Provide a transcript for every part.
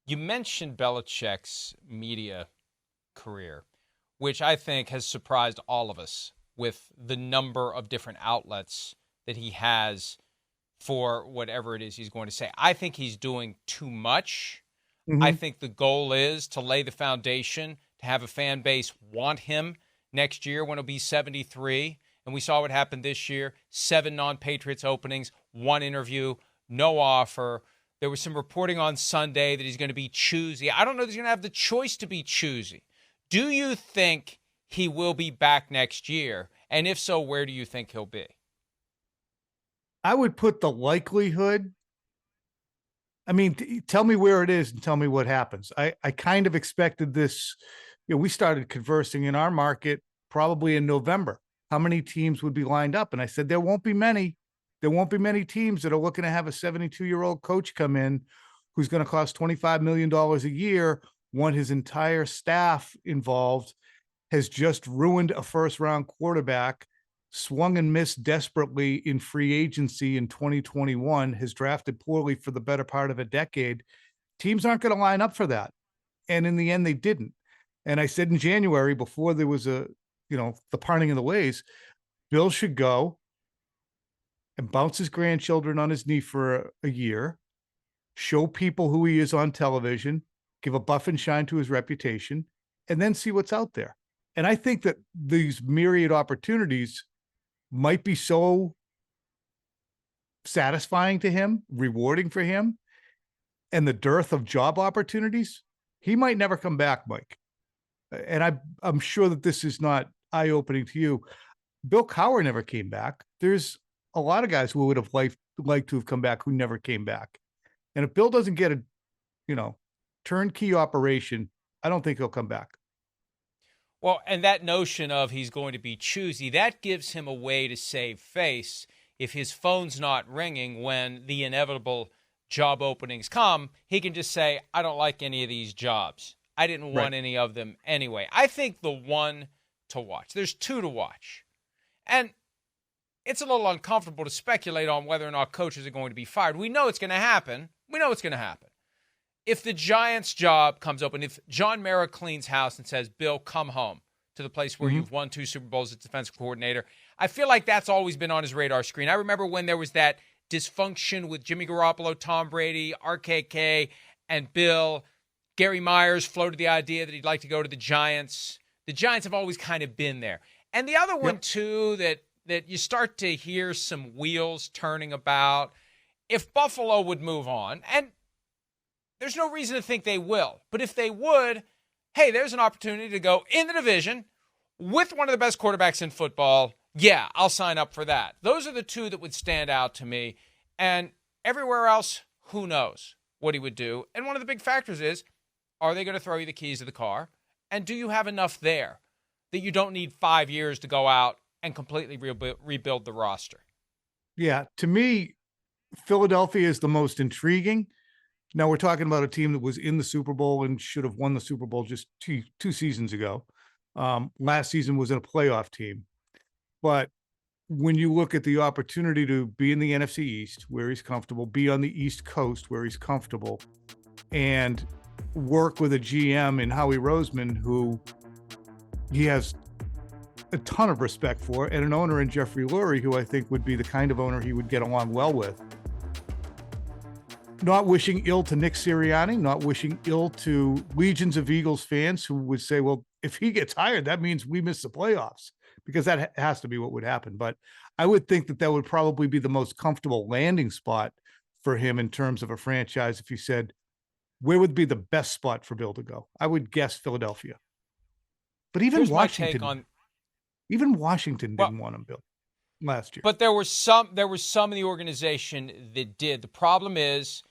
You mentioned Belichick's media career, which I think has surprised all of us with the number of different outlets that he has for whatever it is he's going to say. I think he's doing too much. I Mm-hmm. think the goal is to lay the foundation to have a fan base want him next year when he'll be 73. And we saw what happened this year. 7 non-Patriots openings, 1 interview, no offer. There was some reporting on Sunday that he's going to be choosy. I don't know that he's going to have the choice to be choosy. Do you think he will be back next year? And if so, where do you think he'll be? I would put the likelihood. I mean, tell me where it is and tell me what happens. I kind of expected this. We started conversing in our market probably in November. How many teams would be lined up? And I said, there won't be many. There won't be many teams that are looking to have a 72-year-old coach come in who's going to cost $25 million a year, want his entire staff involved, has just ruined a first-round quarterback, swung and missed desperately in free agency in 2021, has drafted poorly for the better part of a decade. Teams aren't going to line up for that. And in the end, they didn't. And I said in January, before there was the parting of the ways, Bill should go and bounce his grandchildren on his knee for a year, show people who he is on television, give a buff and shine to his reputation, and then see what's out there. And I think that these myriad opportunities might be so satisfying to him, rewarding for him, and the dearth of job opportunities, he might never come back, Mike. And I'm sure that this is not eye-opening to you. Bill Cowher never came back. There's a lot of guys who would have liked to have come back who never came back. And if Bill doesn't get a, turnkey operation, I don't think he'll come back. Well, and that notion of he's going to be choosy, that gives him a way to save face. If his phone's not ringing when the inevitable job openings come, he can just say, I don't like any of these jobs. I didn't want any of them anyway. I think the one to watch, there's 2 to watch. And it's a little uncomfortable to speculate on whether or not coaches are going to be fired. We know it's going to happen. If the Giants' job comes open, if John Mara cleans house and says, Bill, come home to the place where you've won 2 Super Bowls as defensive coordinator, I feel like that's always been on his radar screen. I remember when there was that dysfunction with Jimmy Garoppolo, Tom Brady, RKK, and Bill. Gary Myers floated the idea that he'd like to go to the Giants. The Giants have always kind of been there. And the other one, too, that you start to hear some wheels turning about, if Buffalo would move on, and there's no reason to think they will, but if they would, hey, there's an opportunity to go in the division with one of the best quarterbacks in football. Yeah, I'll sign up for that. Those are the 2 that would stand out to me. And everywhere else, who knows what he would do. And one of the big factors is, are they going to throw you the keys to the car? And do you have enough there that you don't need 5 years to go out and completely rebuild the roster? Yeah, to me, Philadelphia is the most intriguing. Now we're talking about a team that was in the Super Bowl and should have won the Super Bowl just two seasons ago. Last season was in a playoff team. But when you look at the opportunity to be in the NFC East, where he's comfortable, be on the East Coast, where he's comfortable, and work with a GM in Howie Roseman, who he has a ton of respect for, and an owner in Jeffrey Lurie, who I think would be the kind of owner he would get along well with. Not wishing ill to Nick Sirianni, not wishing ill to legions of Eagles fans who would say, well, if he gets hired, that means we miss the playoffs, because that has to be what would happen. But I would think that would probably be the most comfortable landing spot for him in terms of a franchise. If you said, where would be the best spot for Bill to go? I would guess Philadelphia. But even Here's Washington, didn't want him, Bill, last year. But there were some in the organization that did. The problem is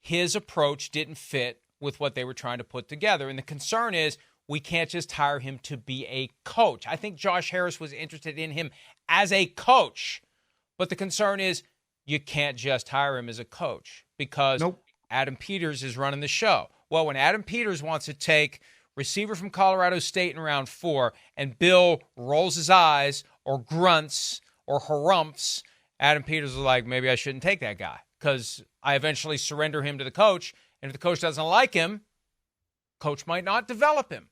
his approach didn't fit with what they were trying to put together. And the concern is we can't just hire him to be a coach. I think Josh Harris was interested in him as a coach. But the concern is you can't just hire him as a coach because Adam Peters is running the show. Well, when Adam Peters wants to take receiver from Colorado State in round 4 and Bill rolls his eyes or grunts or harumphs, Adam Peters is like, maybe I shouldn't take that guy because I eventually surrender him to the coach. And if the coach doesn't like him, coach might not develop him.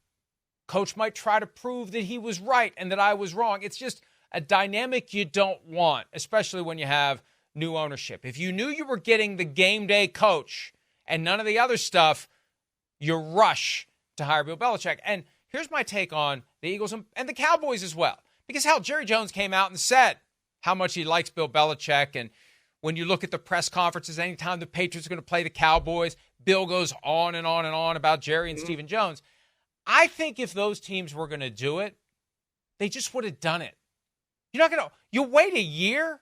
Coach might try to prove that he was right and that I was wrong. It's just a dynamic you don't want, especially when you have new ownership. If you knew you were getting the game day coach and none of the other stuff, you rush to hire Bill Belichick. And here's my take on the Eagles and the Cowboys as well. Because, hell, Jerry Jones came out and said how much he likes Bill Belichick. And when you look at the press conferences, anytime the Patriots are going to play the Cowboys, Bill goes on and on and on about Jerry and Stephen Jones. I think if those teams were going to do it, they just would have done it. You're not going to, you wait a year,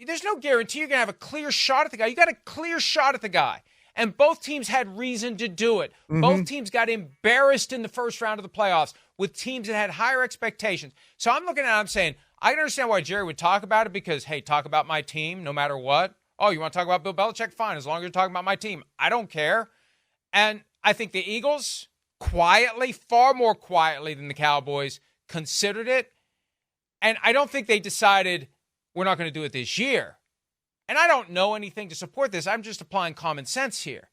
there's no guarantee you're going to have a clear shot at the guy. You got a clear shot at the guy. And both teams had reason to do it. Mm-hmm. Both teams got embarrassed in the first round of the playoffs with teams that had higher expectations. So I'm looking at it, I'm saying, I can understand why Jerry would talk about it because, hey, talk about my team no matter what. Oh, you want to talk about Bill Belichick? Fine, as long as you're talking about my team. I don't care. And I think the Eagles quietly, far more quietly than the Cowboys, considered it. And I don't think they decided we're not going to do it this year. And I don't know anything to support this. I'm just applying common sense here.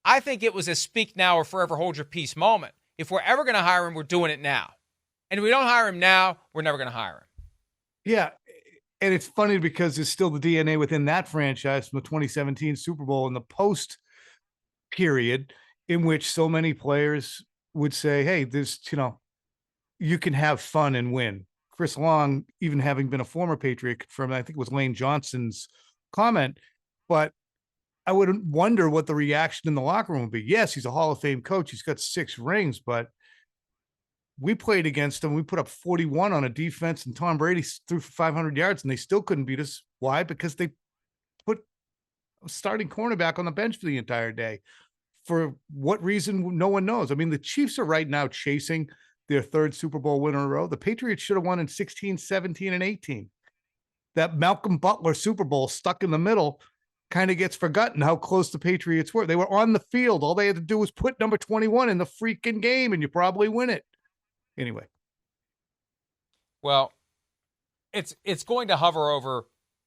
I think it was a speak now or forever hold your peace moment. If we're ever going to hire him, we're doing it now. And if we don't hire him now, we're never going to hire him. Yeah. And it's funny because there's still the DNA within that franchise from the 2017 Super Bowl and the post period in which so many players would say, hey, this, you can have fun and win. Chris Long, even having been a former Patriot, confirmed, I think it was Lane Johnson's comment, but I would wonder what the reaction in the locker room would be. Yes, he's a Hall of Fame coach. He's got 6 rings, but we played against him. We put up 41 on a defense, and Tom Brady threw for 500 yards, and they still couldn't beat us. Why? Because they put a starting cornerback on the bench for the entire day. For what reason, no one knows. I mean, the Chiefs are right now chasing their 3rd Super Bowl win in a row. The Patriots should have won in 16, 17, and 18. That Malcolm Butler Super Bowl stuck in the middle kind of gets forgotten how close the Patriots were. They were on the field. All they had to do was put number 21 in the freaking game, and you probably win it. Anyway. Well, it's going to hover over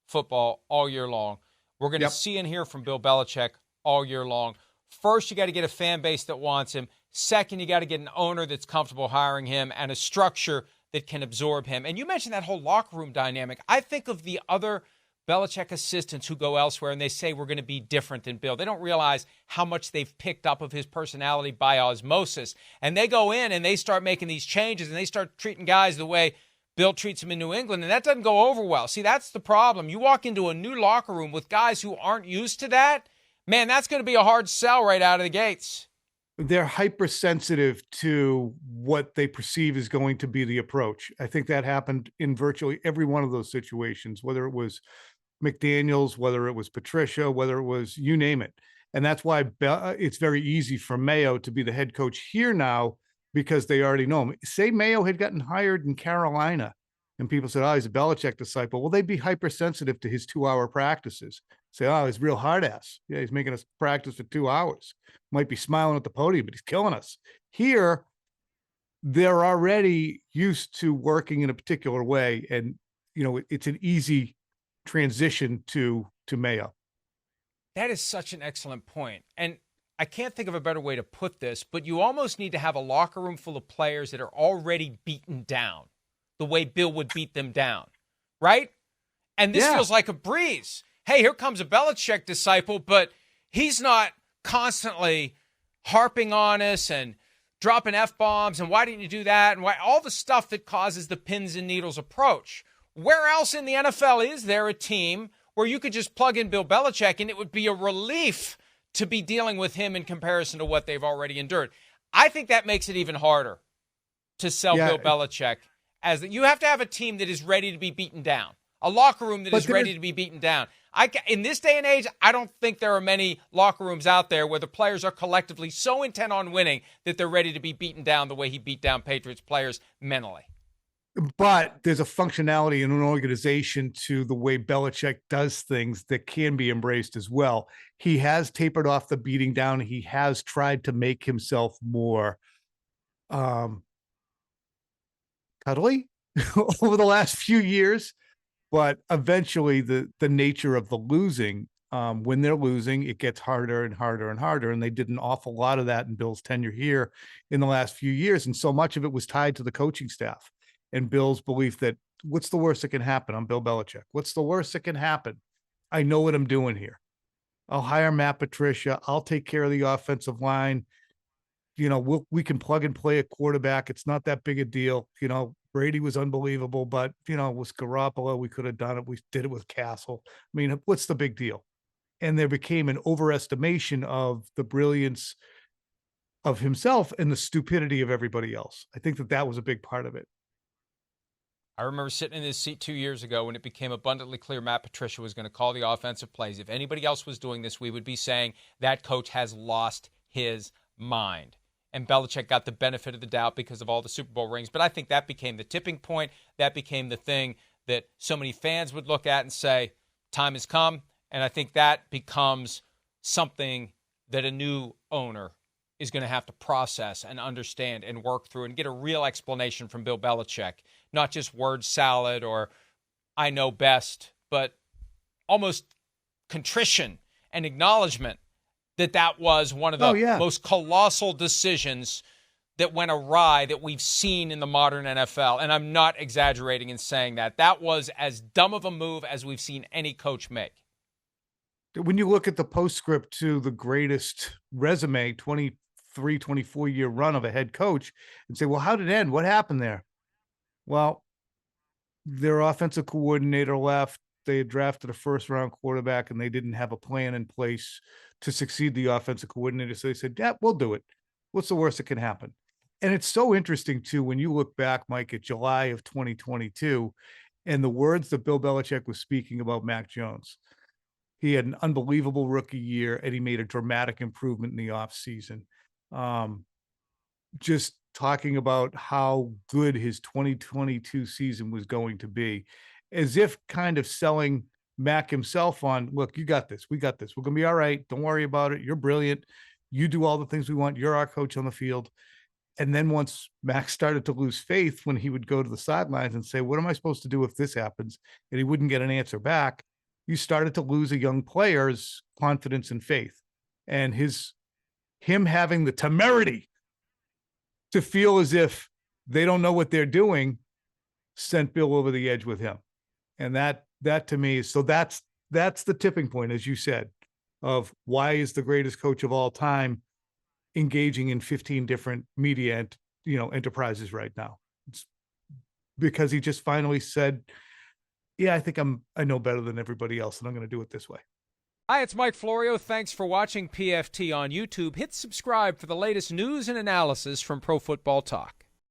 football all year long. We're going to see and hear from Bill Belichick all year long. First, you got to get a fan base that wants him. Second, you got to get an owner that's comfortable hiring him and a structure that can absorb him. And you mentioned that whole locker room dynamic. I think of the other Belichick assistants who go elsewhere and they say we're going to be different than Bill. They don't realize how much they've picked up of his personality by osmosis. And they go in and they start making these changes and they start treating guys the way Bill treats them in New England, and that doesn't go over well. See, that's the problem. You walk into a new locker room with guys who aren't used to that, man, that's going to be a hard sell right out of the gates. They're hypersensitive to what they perceive is going to be the approach. I think that happened in virtually every one of those situations, whether it was McDaniels, whether it was Patricia, whether it was you name it. And that's why it's very easy for Mayo to be the head coach here now because they already know him. Say Mayo had gotten hired in Carolina and people said, oh, he's a Belichick disciple. Well, they'd be hypersensitive to his 2-hour practices. Say, oh, he's real hard ass. Yeah, he's making us practice for 2 hours. Might be smiling at the podium, but he's killing us. Here, they're already used to working in a particular way. And, it's an easy transition to Mayo. That is such an excellent point. And I can't think of a better way to put this, but you almost need to have a locker room full of players that are already beaten down the way Bill would beat them down, right? And this feels like a breeze. Hey, here comes a Belichick disciple, but he's not constantly harping on us and dropping F-bombs and why didn't you do that and why all the stuff that causes the pins and needles approach. Where else in the NFL is there a team where you could just plug in Bill Belichick and it would be a relief to be dealing with him in comparison to what they've already endured? I think that makes it even harder to sell Bill Belichick. You have to have a team that is ready to be beaten down, a locker room that is ready to be beaten down. In this day and age, I don't think there are many locker rooms out there where the players are collectively so intent on winning that they're ready to be beaten down the way he beat down Patriots players mentally. But there's a functionality in an organization to the way Belichick does things that can be embraced as well. He has tapered off the beating down. He has tried to make himself more cuddly over the last few years, but eventually the nature of the losing When they're losing, it gets harder and harder and harder. And they did an awful lot of that in Bill's tenure here in the last few years. And so much of it was tied to the coaching staff and Bill's belief that what's the worst that can happen? I'm Bill Belichick. What's the worst that can happen? I know what I'm doing here. I'll hire Matt Patricia. I'll take care of the offensive line. We can plug and play a quarterback. It's not that big a deal. Brady was unbelievable, but it was Garoppolo. We could have done it. We did it with Castle. I mean, what's the big deal? And there became an overestimation of the brilliance of himself and the stupidity of everybody else. I think that was a big part of it. I remember sitting in this seat 2 years ago when it became abundantly clear Matt Patricia was going to call the offensive plays. If anybody else was doing this, we would be saying that coach has lost his mind. And Belichick got the benefit of the doubt because of all the Super Bowl rings. But I think that became the tipping point. That became the thing that so many fans would look at and say, time has come. And I think that becomes something that a new owner is going to have to process and understand and work through and get a real explanation from Bill Belichick, not just word salad or I know best, but almost contrition and acknowledgement that was one of the most colossal decisions that went awry that we've seen in the modern NFL. And I'm not exaggerating in saying that. That was as dumb of a move as we've seen any coach make. When you look at the postscript to the greatest resume, 23, 24-year run of a head coach, and say, well, how did it end? What happened there? Well, their offensive coordinator left. They had drafted a first-round quarterback, and they didn't have a plan in place to succeed the offensive coordinator. So they said, yeah, we'll do it. What's the worst that can happen? And it's so interesting, too, when you look back, Mike, at July of 2022 and the words that Bill Belichick was speaking about Mac Jones. He had an unbelievable rookie year, and he made a dramatic improvement in the offseason. Just talking about how good his 2022 season was going to be, as if kind of selling Mac himself on, look, you got this. We got this. We're going to be all right. Don't worry about it. You're brilliant. You do all the things we want. You're our coach on the field. And then once Mac started to lose faith when he would go to the sidelines and say, what am I supposed to do if this happens? And he wouldn't get an answer back. You started to lose a young player's confidence and faith. And him having the temerity to feel as if they don't know what they're doing sent Bill over the edge with him. And that to me is, so that's the tipping point, as you said, of why is the greatest coach of all time engaging in 15 different media enterprises right now. It's because he just finally said, yeah, I think I know better than everybody else, and I'm going to do it this way. Hi, it's Mike Florio. Thanks for watching PFT on YouTube. Hit subscribe for the latest news and analysis from Pro Football Talk.